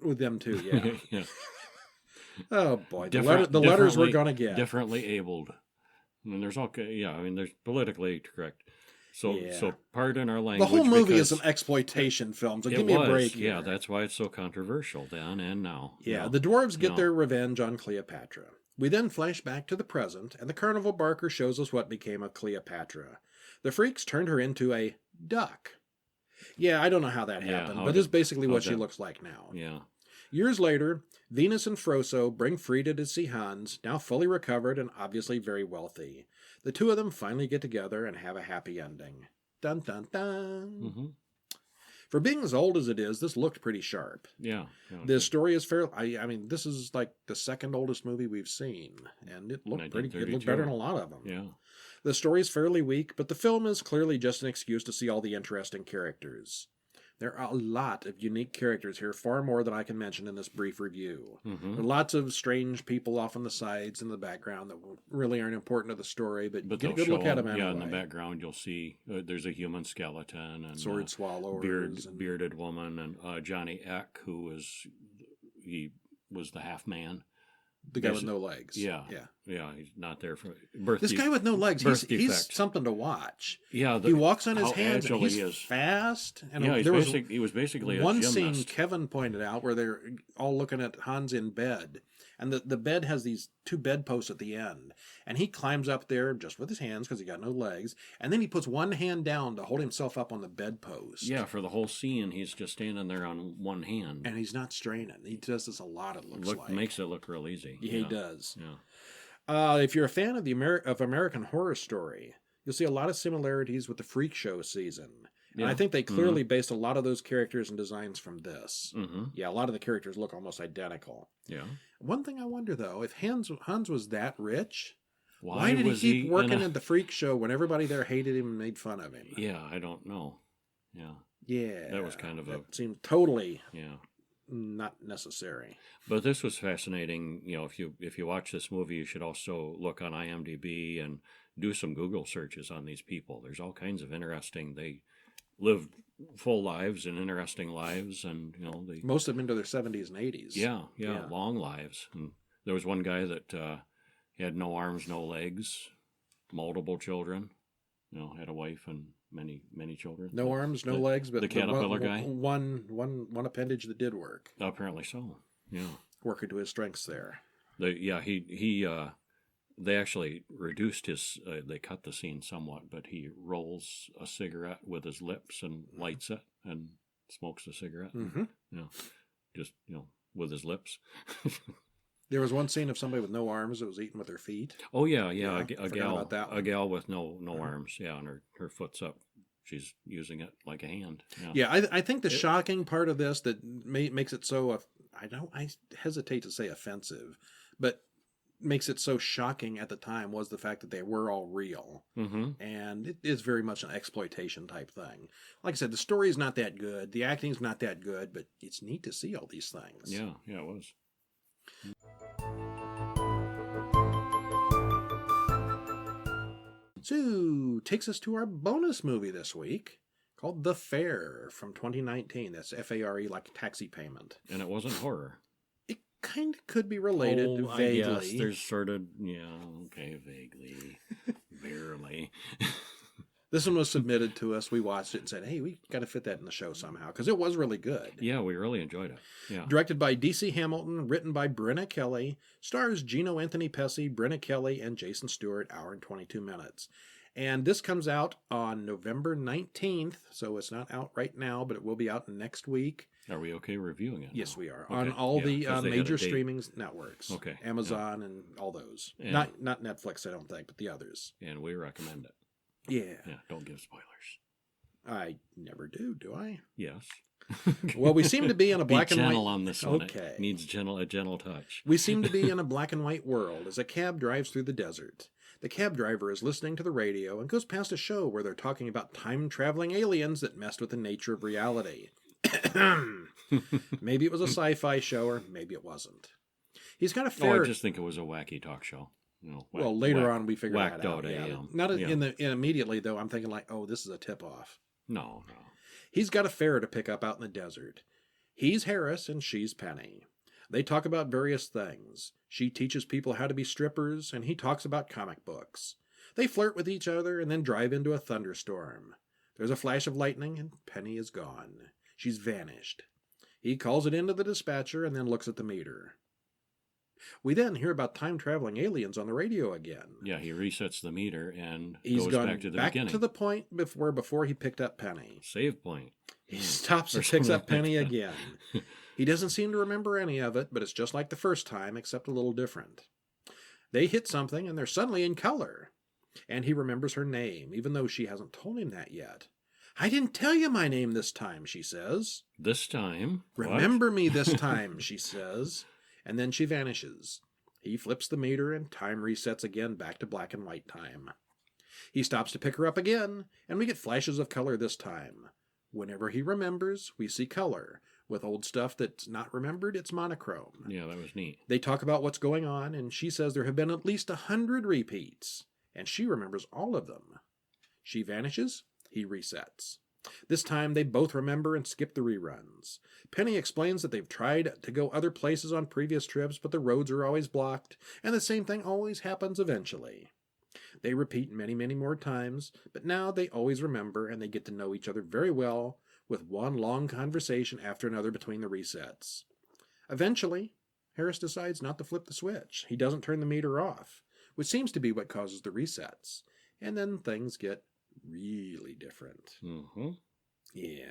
With them too, yeah. Yeah. Oh boy, the letters we're gonna get. Differently abled. I mean, there's there's politically correct. So pardon our language. The whole movie is an exploitation film, so give me a break here. Yeah, that's why it's so controversial then and now. Yeah, the dwarves get their revenge on Cleopatra. We then flash back to the present, and the carnival barker shows us what became of Cleopatra. The freaks turned her into a duck. Yeah, I don't know how that happened, but it's basically what she looks like now. Yeah. Years later, Venus and Froso bring Frida to see Hans, now fully recovered and obviously very wealthy. The two of them finally get together and have a happy ending. Dun, dun, dun. Mm-hmm. For being as old as it is, this looked pretty sharp. Yeah. The story is fair. I mean, this is like the second oldest movie we've seen, and it looked pretty good. It looked better than a lot of them. Yeah. The story is fairly weak, but the film is clearly just an excuse to see all the interesting characters. There are a lot of unique characters here, far more than I can mention in this brief review. Mm-hmm. There are lots of strange people off on the sides in the background that really aren't important to the story, but get a good look at them anyway. Yeah, in the background you'll see there's a human skeleton and sword swallowers, bearded woman, and Johnny Eck, who was the half man. The guy with no legs. Yeah, he's not there for birth. This guy with no legs, he's something to watch. Yeah, he walks on his hands. And he's he is. Fast. And yeah, he was basically one a gymnast. scene Kevin pointed out where they're all looking at Hans in bed, and the bed has these two bedposts at the end, and he climbs up there just with his hands because he got no legs, and then he puts one hand down to hold himself up on the bedpost. Yeah, for the whole scene, he's just standing there on one hand, and he's not straining. He does this a lot. It looks like makes it look real easy. Yeah, he does. Yeah. If you're a fan of American Horror Story, you'll see a lot of similarities with the Freak Show season. And I think they clearly based a lot of those characters and designs from this. Mm-hmm. Yeah, a lot of the characters look almost identical. Yeah. One thing I wonder, though, if Hans was that rich, why did he keep working at the Freak Show when everybody there hated him and made fun of him? Yeah, I don't know. Yeah. Yeah. That was kind of seemed totally yeah. not necessary. But this was fascinating. You know, if you watch this movie, you should also look on IMDb and do some Google searches on these people. There's all kinds of interesting. They lived full lives and interesting lives, and most of them into their 70s and 80s. Yeah, long lives. And there was one guy that had no arms, no legs, multiple children. Had a wife and many children. No arms, no legs, but the caterpillar guy. One appendage that did work. Apparently so. Yeah, working to his strengths there. They actually reduced his. They cut the scene somewhat, but he rolls a cigarette with his lips and lights it and smokes the cigarette. Mm-hmm. Just with his lips. There was one scene of somebody with no arms that was eating with her feet. Oh yeah. A gal with no arms. Yeah, and her foot's up. She's using it like a hand. Yeah, I think the shocking part of this that makes it so. I hesitate to say offensive, but makes it so shocking at the time was the fact that they were all real. Mm-hmm. And it is very much an exploitation type thing. Like I said, the story's not that good, the acting's not that good, but it's neat to see all these things. Yeah, it was. So, takes us to our bonus movie this week called The Fare from 2019. That's F-A-R-E, like taxi payment. And it wasn't horror. It kind of could be related vaguely. I guess there's sort of, vaguely, barely. This one was submitted to us. We watched it and said, hey, we got to fit that in the show somehow, because it was really good. Yeah, we really enjoyed it. Yeah. Directed by D.C. Hamilton, written by Brenna Kelly, stars Gino Anthony Pesci, Brenna Kelly, and Jason Stewart, hour and 22 minutes. And this comes out on November 19th, so it's not out right now, but it will be out next week. Are we okay reviewing it? Yes, we are. Okay. On all the 'cause they had major a date. streaming networks. Okay. Amazon and all those. And- Not Netflix, I don't think, but the others. And we recommend it. Yeah. Yeah, don't give spoilers. I never do I? Yes. Well, we seem to be in a black Be and white... gentle on this one. Okay. It needs a gentle touch. We seem to be in a black and white world as a cab drives through the desert. The cab driver is listening to the radio and goes past a show where they're talking about time-traveling aliens that messed with the nature of reality. Maybe it was a sci-fi show, or maybe it wasn't. He's got a fair... I just think it was a wacky talk show. Later on we figured that out. Whacked out Yeah. AM. Not immediately, though. I'm thinking like, oh, this is a tip-off. No. He's got a fare to pick up out in the desert. He's Harris and she's Penny. They talk about various things. She teaches people how to be strippers, and he talks about comic books. They flirt with each other and then drive into a thunderstorm. There's a flash of lightning, and Penny is gone. She's vanished. He calls it into the dispatcher and then looks at the meter. We then hear about time-traveling aliens on the radio again. Yeah, he resets the meter and He's goes gone back to the back beginning. to the point before he picked up Penny. Save point. He stops Or and picks something up like Penny that. again. He doesn't seem to remember any of it, but it's just like the first time, except a little different. They hit something, and they're suddenly in color. And he remembers her name, even though she hasn't told him that yet. I didn't tell you my name this time, she says. This time. Remember me this time, she says. And then she vanishes. He flips the meter, and time resets again back to black and white time. He stops to pick her up again, and we get flashes of color this time. Whenever he remembers, we see color. With old stuff that's not remembered, it's monochrome. Yeah, that was neat. They talk about what's going on, and she says there have been at least 100 repeats, and she remembers all of them. She vanishes, he resets. This time they both remember and skip the reruns. Penny explains that they've tried to go other places on previous trips, but the roads are always blocked, and the same thing always happens eventually. They repeat many, many more times, but now they always remember, and they get to know each other very well, with one long conversation after another between the resets. Eventually, Harris decides not to flip the switch. He doesn't turn the meter off, which seems to be what causes the resets. And then things get really different. Mm-hmm. Yeah.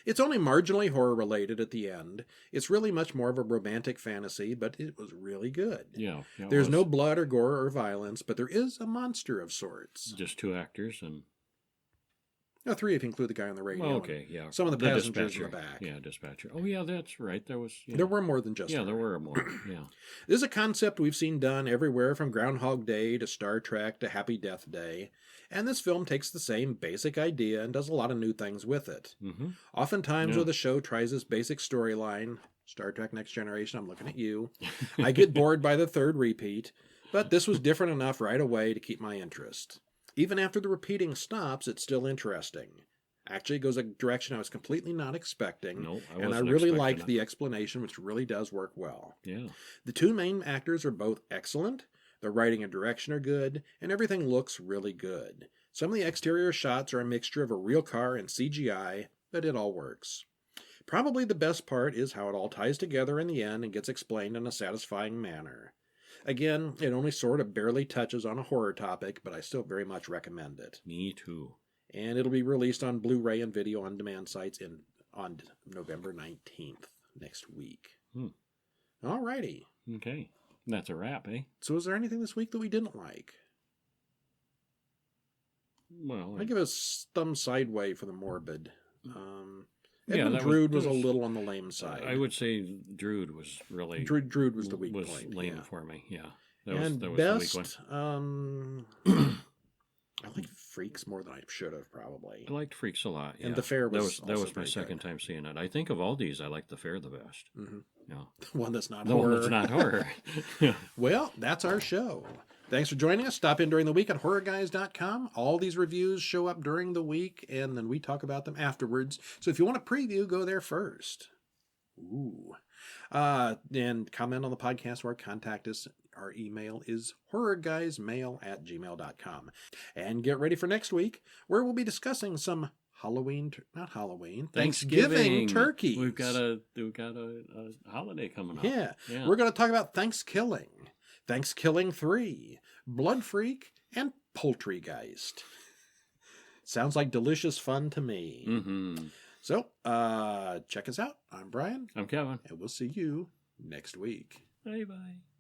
It's only marginally horror-related at the end. It's really much more of a romantic fantasy, but it was really good. Yeah. There's no blood or gore or violence, but there is a monster of sorts. Just two actors and... No, three if you include the guy on the radio. Well, okay, yeah. Some of the passengers dispatcher. in the back. Yeah, dispatcher. Oh, yeah, that's right. There was... Yeah. There were more than just Yeah, her. there were more. Yeah. This is a concept we've seen done everywhere from Groundhog Day to Star Trek to Happy Death Day, and this film takes the same basic idea and does a lot of new things with it. Mm-hmm. Oftentimes Yeah. where the show tries this basic storyline, Star Trek Next Generation, I'm looking at you, I get bored by the third repeat, but this was different enough right away to keep my interest. Even after the repeating stops, it's still interesting. Actually, it goes a direction I was completely not expecting, No, and I really liked the explanation, which really does work well. Yeah. The two main actors are both excellent, the writing and direction are good, and everything looks really good. Some of the exterior shots are a mixture of a real car and CGI, but it all works. Probably the best part is how it all ties together in the end and gets explained in a satisfying manner. Again, it only sort of barely touches on a horror topic, but I still very much recommend it. Me too. And it'll be released on Blu-ray and video on demand sites on November 19th, next week. All righty. Okay. That's a wrap, eh? So is there anything this week that we didn't like? Well, I give a thumb sideway for the Morbid. Yeah, Edwin that Drood was a was- little on the lame side. I would say Drood was really... Drood was the weak was point. lame yeah. for me, yeah. And that was best, the weak one. I like Freaks more than I should have, probably. I liked Freaks a lot, yeah. And The Fair was That also was my very second good. time seeing it. I think of all these, I like The Fair the best. Mm-hmm. Yeah. The one that's not The horror. one that's not horror. Yeah. Well, that's our show. Thanks for joining us. Stop in during the week at horrorguys.com. All these reviews show up during the week, and then we talk about them afterwards. So if you want a preview, go there first. Ooh. And comment on the podcast or contact us. Our email is horrorguysmail@gmail.com. And get ready for next week, where we'll be discussing some Thanksgiving turkeys. We've got a holiday coming up. Yeah. We're going to talk about Thankskilling, Thankskilling 3, Blood Freak, and Poultrygeist. Sounds like delicious fun to me. Mm-hmm. So, check us out. I'm Brian. I'm Kevin. And we'll see you next week. Bye-bye.